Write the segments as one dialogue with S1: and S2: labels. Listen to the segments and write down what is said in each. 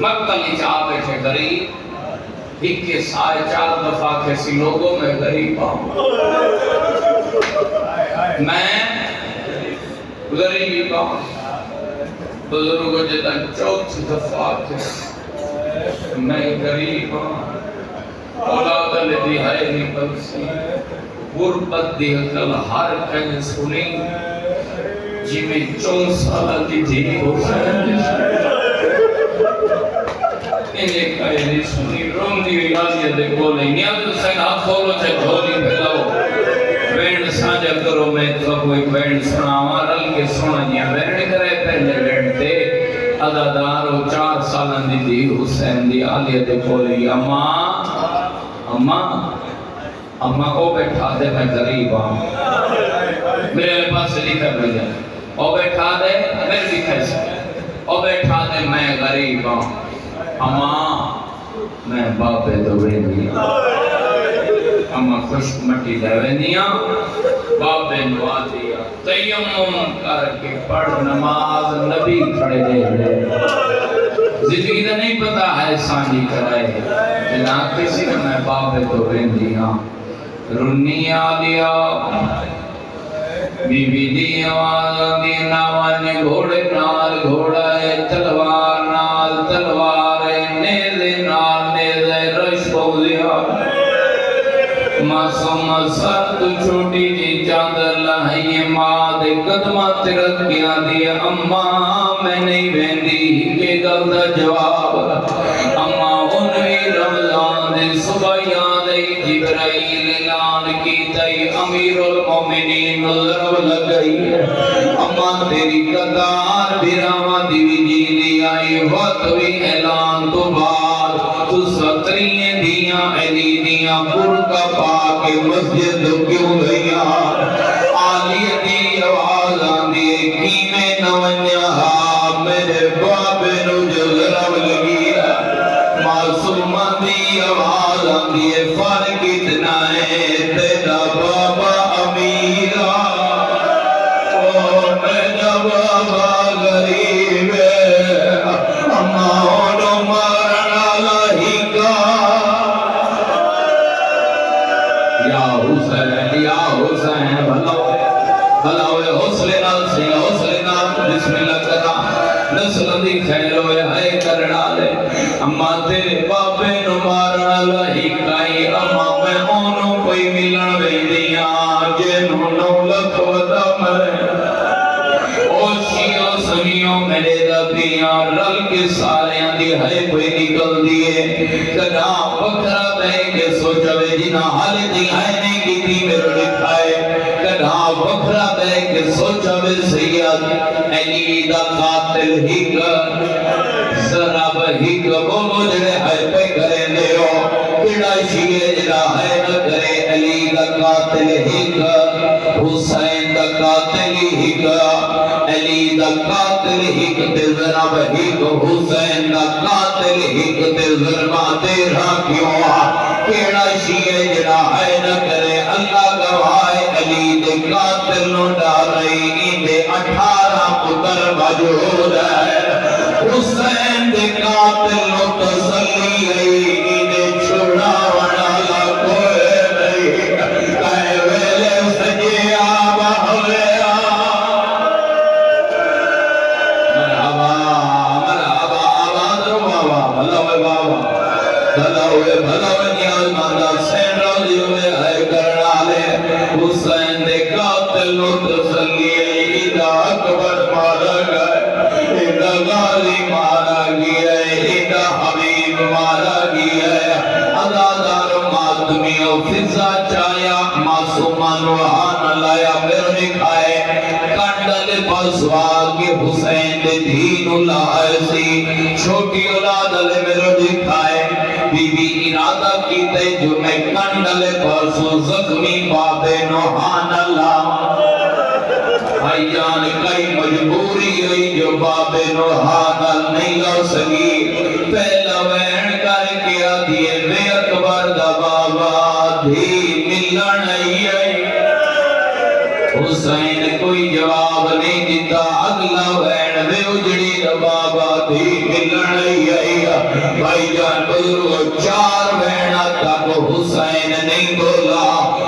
S1: مقتل چاہ بیٹھے غریب ایک کے سائے 4 دفعہ کسی لوگوں میں غریب آؤں میں غریب آؤں بزرگوں جتا 4 دفعہ کسی میں غریب آؤں اولاد لدی ہے نہیں پلسی غربت دی حقل ہر کہیں سنی جی میں 4 سالہ کی تھی حسین انہیں کہے نہیں سنی روم دی ریاضی دے بولے نیاز حسین ہاتھ کھولو چاہے جھولی پھیلاؤ بینڈ سانجا کرو میں تو کوئی بینڈ سناواں رل کے سونا جیا بینڈ کرے پہلے بینڈ دے عددارو 4 سالہ دی تھی حسین دی آلیہ دے بولے اماں او بیٹھا دے میں غریب آؤں میرے پاس لکھا بھیا او بیٹھا دے میرے لکھا سکتا او بیٹھا دے میں غریب آؤں اماں میں بابے دوے دیا اماں خشک مٹی دوے دیا بابے نوا دیا تیمم کر کے پڑھ نماز نبی کھڑے دے زندگی دا نہیں پتا ہے سانجی کرائے جنا کسی نے میں بابے دوے دیا رنی آلیا بی بی دی آواز دی ناوانے گھوڑے نال گھوڑا ہے تلوار نال تلوار ہے نیزے نال نیزے رش بوزیا معصوم سر تو چھوٹی جی چادر لہائی ماں دے قدمہ ترک گیا دی اماں میں نہیں بیندی کہ گلدہ جواب اماں انوی رمضان دے صبح یادی جبرائیل اعلان کی تئی امیر المومنین ضرب لگئی ہے اماں تیری قدار بیراما دیوی جی دی آئی وقت بھی اعلان تو بعد تو سترین دیاں علی دیاں پرکا پاک مسجد کیوں گیا آلی دی آواز آندی کی میں نونیا میرے بابے نو جو ضرب لگی ہے معصومہ دی آواز آندی ہے فرق اتنا ہے تیرا بابا امیرہ میرا بابا غریب ہے اماں اونو مارنا لہیگا یا حسین بھلاوے حوصلے نال سی حوصلے نال بسم اللہ کرا نسل دی خیر ہوئے ہے کرنا لے اماں تیرے بابے نو مارنا لہیگائی اماں میں اونو کوئی ملن بیندیاں جنہوں نو لکھ ودا مرے اوشیوں سنیوں میرے ربیاں رل کے ساریاں دی ہے کوئی نکل دیئے کنا بکرہ بے کے سوچوے جنہ حال دی ہے نے کی تھی میرے لکھائے کنا بکرہ بے کے سوچوے سید علی دا قاتل ہی کر ذرا بہی کبولو جڑے ہے پہ کرے دیو کڑا شیئے جڑا ہے نہ کرے علی دا قاتل ہی کر حسین دا قاتل ہی کر علی دا قاتل ہی کتے ذرا بہی کو حسین دا قاتل ہی کتے ذرما تیرا کیوں کڑا شیئے جڑا ہے نہ کرے اللہ گواہ علی دے قاتل نو ڈال رہی اندے 18 پتر موجود ہے حسین دے قاتل نو تسلی گئی اندے چھوڑا وڑا کوئے نہیں کہے ویلے سجے آبا ہویا مرحبا مرحبا آباد رو بابا بھلاوے بابا بھلاوے نیاز ماندہ سین روزی ہوئے ہے کرنا لے حسین دے قاتل نو تسلی گئی اندہ اکبر مارا گئے اندہ غازی مارا گیا اندہ حبیب مارا گیا عزادار ماتمیوں فضا چایا معصومان روحان لایا میرے کھائے کنڈل پسوا کے حسین دے دین اللہ ایسی چھوٹی اولاد لے میرے دکھائے بی بی ارادہ کیتے جو میں کنڈل پسو زخمی بابے نوحان اللہ بھائیان کئی مجبوری ہوئی جو بابے نوحان نہیں لو سکی پہلا وین کر کیا دیئے بے اکبر دا بابا دھی ملن آئی حسین کوئی جواب نہیں دیتا اگلا وین دے اجڑی بابا دی ملن آئی بھائی جان بزرگ 4 وینا تک حسین نہیں بولا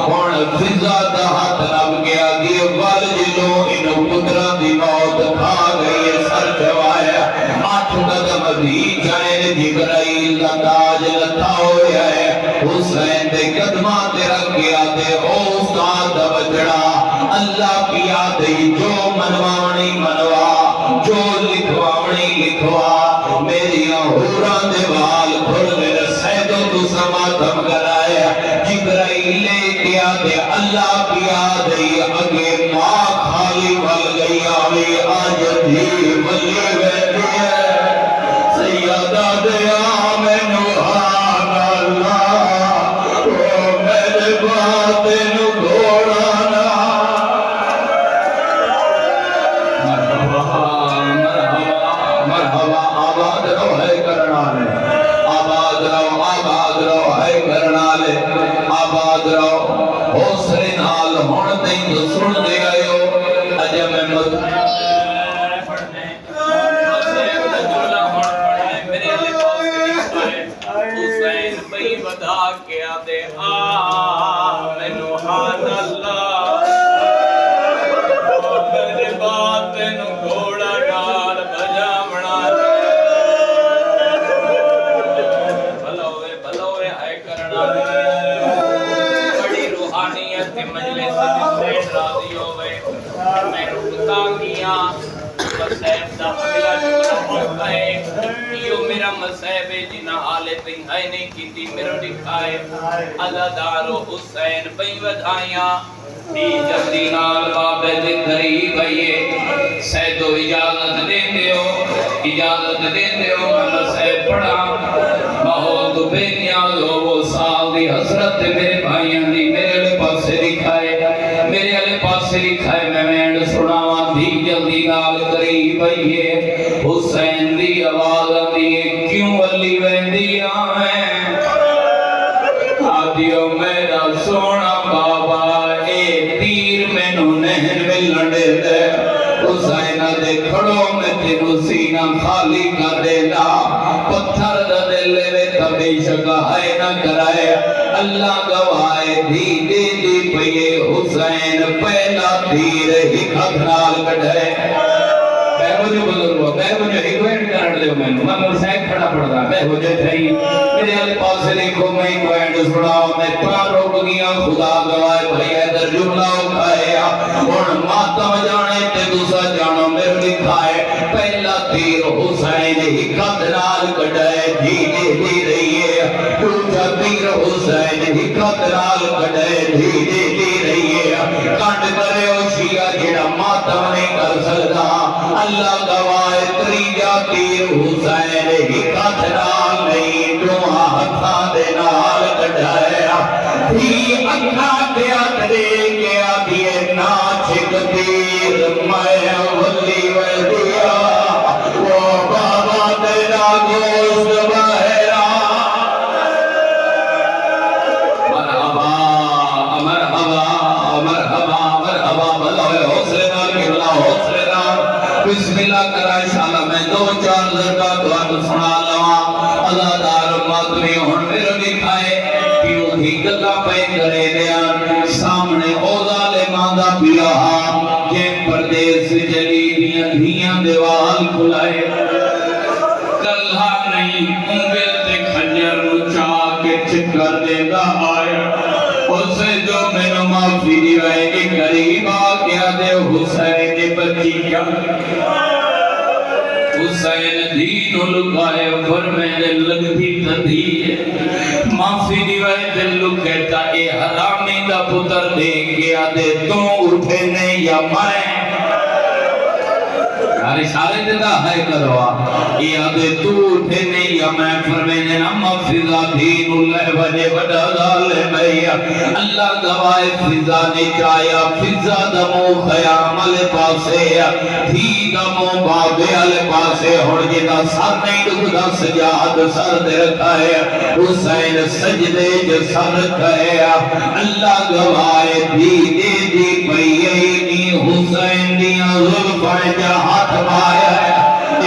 S1: ہن فضا دا ہاتھ لگ گیا کہ ول جدوں انہوں پترا دی موت کھا گئی سر جوایا 8 قدم بھی جائے جبرائیل دا تاج لتھا ہویا ہے حسین دے قدماں تے رکھ گیا تے او استاد دا بچڑا اللہ کی یاد جو منوانی منوا جو لکھوانی لکھوا میری حوراں دے وال کھل میرے سیدوں تو سماتم کرایا جبرائیل لے کیا دے اللہ کی یاد اگے ماں خالی ول گئی آوی آج دی ولی ویدی سیدہ دیا میں نوحان اللہ او میرے بات نو گھوڑانا مرحبا آباد رو ہے کرنالے آباد رو ہے کرنالے آباد رو حوصلے نال ہون تئیں تو سن دے آئے ہو اجے میں مت حسین بھئی بدا کیا دے نوحان اللہ میرے بات نو گھوڑا ڈال بجامنا بھلوے ہے کرنا بڑی روحانیت مجلس حسین راضی ہوئے میں رکتا کیا مسیب دا اگلا جملہ ہوتا ہے یہ میرا مسیب ہے جنہ حالت انہائی نہیں کی تھی میرا دکھائے اللہ دارو حسین بھئی ودھائیاں دی جلدی نال بابے دے قریب آئیے سیدو اجازت دیندے ہو میں مسیب پڑھا بہت بے نیاز ہو وہ سال دی حسرت میرے بھائیاں دی میرے لئے پاسے لکھائے میں مینڈ سناواں دی جلدی نال قریب آئیے حسین دی آواز آدھی کیوں علی ویندی آمیں آدھیو میرا سونا بابا اے تیر میں نو نہر میں لڑے دے حسین دے کھڑوں میں تینو سینہ خالی کر دے لا پتھر دا دلے میں تبی شکا ہے نہ کرائے اللہ گوائے دی دی دی پئیے حسین پہلا تیر ہی کھنال کٹھے مجھے بزرگو میں مجھے ایکوینٹ کرنے دے میں مرسیک کھڑا پڑھتا میں مجھے تھئی میرے آلے پاس سے لکھو میں ایکوینٹ سناؤ میں پران روک گیا خدا گوائے بھائی ایدر جملہ اکھائے اور ماتم جانے تے دوسرا جانو میرے لکھائے پہلا تیر حسین ہی قدرال کٹائے دھیرے دھیرے دوسرا تیر حسین ہی قدرال کٹائے دھیرے دھیرے کانڈ کرے ہو شیعہ جڑا ماتم نہیں کر سکتا اللہ گوائے تریجا تیر حسین ہی قدرال نہیں دعا ہتھا دے نال کٹایا تھی اکھا دیا ترے گیا دیئے ناچک تیر میں ولی وردیا وہ بابا تیرا گوشت بہرا مرحبا مرحبا مرحبا مرحبا بلوے حوصلے نال کبلا حوصلے نال بسم اللہ کرا انشاءاللہ میں 2-4 ذرکا دعا سنا لوا اللہ دار ماتمی ہون میرے لکھائے پیو تھی گلہ پہ کرے دیا سامنے او ظالمان دا پیاہا جن پردیس جلی دیاں دھیاں دیوال کھلائے کلہ نہیں انگل تے کھنجر نچا کے چکر دے دا آیا اسے جو میں نو معافی دیوائے کہ قریب آگیا دے حسین بچی کیا حسین دین لکھائے فرمینے لگتی تدھی معافی دیوائے دل لکھتا اے حرامی دا پتر دے گیا دے تو اٹھنے یا میں رسالے دیتا ہے کروا یا دے تو اٹھنے یا میں فرمینے نمہ فضا دین اللہ وجہ وڈا ظالم اللہ گوائے فضا نے چایا فضا دمو خیام علی پاسے تھی دمو بابے علی پاسے ہڑ جیتا سر نہیں دکھدا سجاد سر دے رکھا ہے حسین سجدے جو سر رکھا ہے اللہ گوائے دی دی دی پئی فائدہ ہاتھ پایا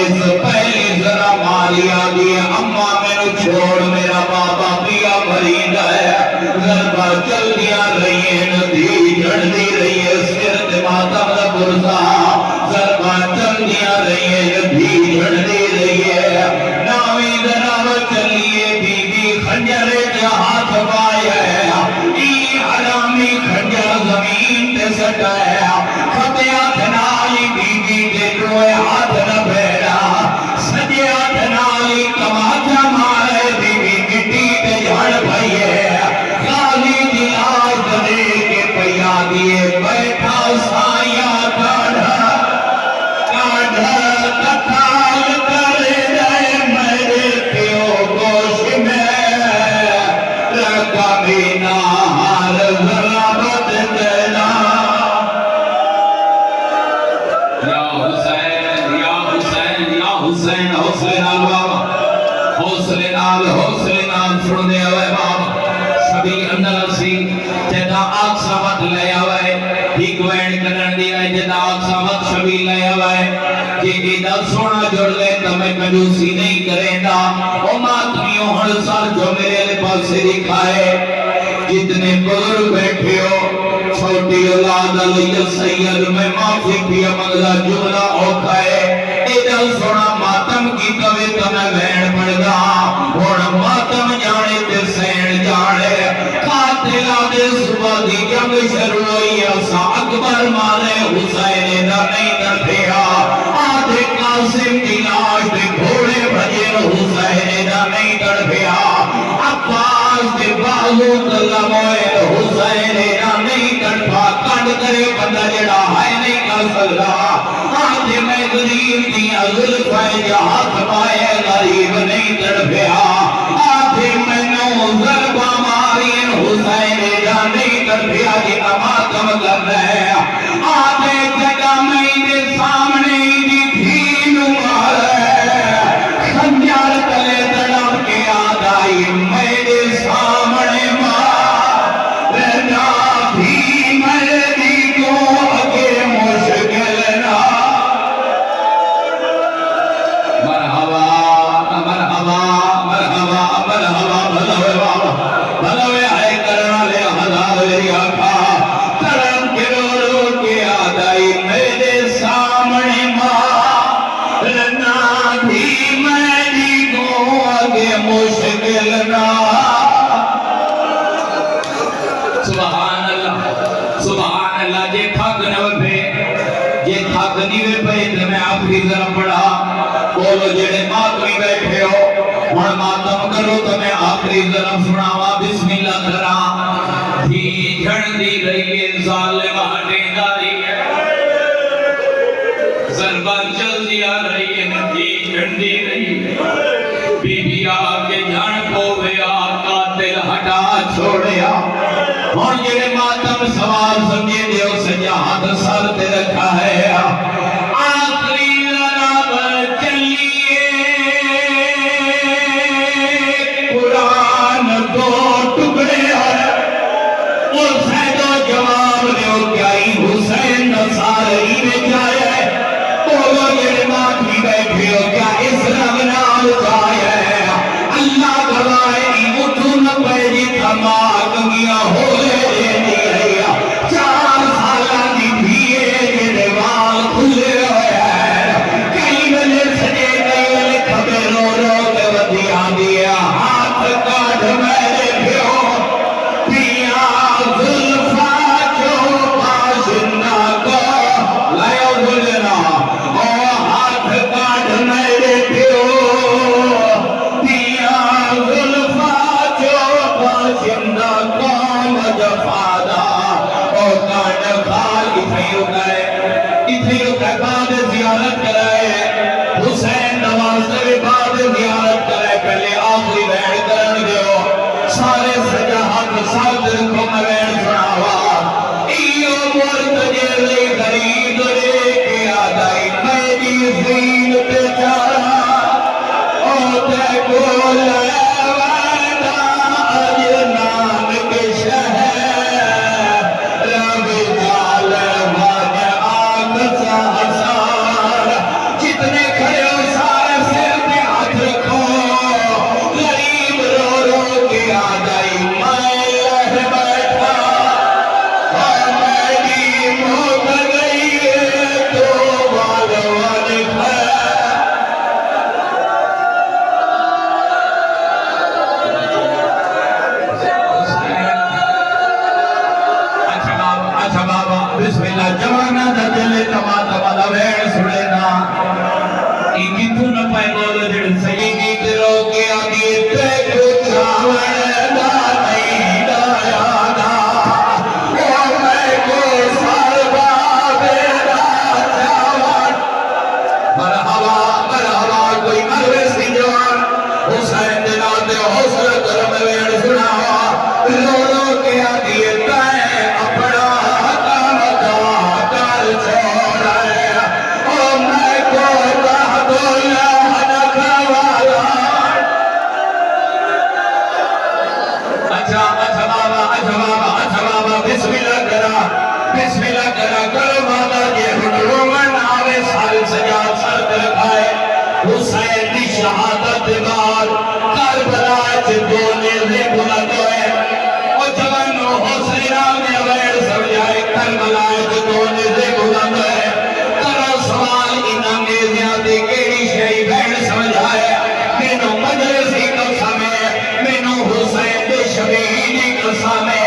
S1: اس پہلی ذرا ماریا دی اما میں چھوڑ میرا بابا پیا بھرید ہے ضربہ چل دیا رہی ہے ندی جڑ دی رہی ہے سر ماتم دا برزا ضربہ چل دیا رہی ہے ندی جڑ دی رہی ہے ناوی ذرا چلیے بی بی خنجر ہاتھ پایا ای حرامی خنجر زمین تے سٹایا خطے ہاتھ نالی بی بی دے روئے ہاتھ نہ پھیرا سجے ہاتھ نالی کماچا مارے بی بی مٹی تے جھڑ بھئیے غازی دی آج دے کے پیا دیے بیٹھا سائیاں کاڑھا کتال کر دے میرے پیو گوش میں رکھا بینا ہار ضربت دینا یا حسین یا حسین یا حسین حوصلے نال بابا حوصلے نال سن دے ہوئے بابا سبھی اندر سی جدا آگ سامت لے آوائے ایک وین کرن دی آئے جدا آگ سامت شبی لے آوائے کہ ایدہ سونا جڑ لے تمہیں کنجوسی نہیں کریں دا او ماتمیوں ہر سال جو میرے لے پاس سے دکھائے جتنے بزرگ بیٹھے ہو چھوٹی اولاد علیہ سید میں معافی پیا مغزہ جملہ اوکھائے ایدہ سونا ماتم کی کوئے تمہیں وین پڑ دا اور ماتم جانے تے سین جانے قاتلہ دے صبح دی جنگ شروع ہوئی اسا اکبر مارے حسین دا نہیں درپیا آدھے قاسم کی لاش دے گھوڑے بھجے حسین دا نہیں درپیا عباس دے بازو کلم ہوئے حسین دا نہیں درپا کانڈ کرے بندہ جڑا ہے نہیں کر سکتا آدھے میں غریب دیا ظلفہ جہاں پائے غریب نہیں درپیا آدھے میں نو ضربہ مارین حسین دا نہیں درپیا جی اماتم کر رہے آدھے جگہ میں دے سامنے دی دھین مارے خنجر تلے تڑپ کے آدھائی میرے سامنے مارنا بھی میری کو اگے مشکل نہ مرحبا مرحبا مرحبا مرحبا بھلوے بابا بھلوے آئے کرنا لے ہزار میری آقا تڑپ کے رو رو کے آدھائی میرے سامنے مارنا بھی میری کو آگے مشکل نہ سبحان اللہ جے تھک نوے جے تھک نیوے پہ تو میں آخری ذرا پڑھا بولو جڑے ماتمی بیٹھے ہو اور ماتم کرو تو میں آخری ذرا سناوا بسم اللہ کرا دھی جھڑ دی رہی ہے ظالم ہٹے داری ضربہ چل دیا رہی ہے دھی جھڑ دی رہی ہے بی بی آکے جھڑ پویا قاتل ہٹا چھوڑیا اور جڑے ماتم سوال سمجھے دیو سجاہت سر تے رکھا ہے آخری لراب چلیے قرآن دو ٹکڑے ہے حسین و جواب دیو کیا ہی حسین نصاری میں جائے بولو جڑے ماتمی بیٹھے ہو کیا اس رب نال جائے اللہ گوائے اٹھو نہ پیجی تھما کنگیاں ہو لے دینی رہیا 4 سالہ دی بھیئے جنہیں وال کھلے ہوئے ہیں کئی ملے سجے کئی ملے کھبے رو رو کے ودیاں دیا ہاتھ کاٹ میرے بھیو پیا ظلفہ جو پاشنہ کو لائے بھولنا ہاتھ کاٹ میرے بھیو پیا ظلفہ جو پاشنہ قوم جفادہ او کانڈ کھال اتھے رکھائے بعد زیارت کرائے حسین نواز سے بعد زیارت کرائے پہلے آخری بیڑ کرن دیو سارے سجاہت ساتھ کو میں بیڑ سناوا ایو مرتجے لئی غریب لے کے آدائی میری زین تے چارا او تے گولے ویدہ اجنان کے شہر رب جال بھاگ آگ سا بسم اللہ جوانا دا دل تما تما دا ویڑ سڑے نا ایکی تو نہ پائے بولو جڑ سیدی تیرو کے آدھی تے کو چاوڑ دا نہیں دایا دا او میں کو ساربا بیڑا چاوڑ مرحبا کوئی مرویسی جوان حسین دینا دے حوصلہ کرم ویڑ سناوا رو رو کے آدھی تے اپنا کام دا کر چھوڑے او میں کو بہدولا حنک والا اچھا بابا بسم اللہ کرا کرو بابا یہ ہن رومن آوے سال سجاد سر دکھائے حسین دی شہادت بعد کربلا چ دو نیزے بلند ہوئے او جوانو حسین نے ویڑ سمجھائے کربلا چ دو نیزے بلند ہوئے کرو سوال انہاں نیزیاں دی کیڑی شے ویڑ سمجھائے مینوں مجلسی قسم ہے مینوں حسین دے شبیہی قسم ہے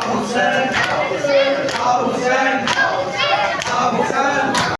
S2: Hussein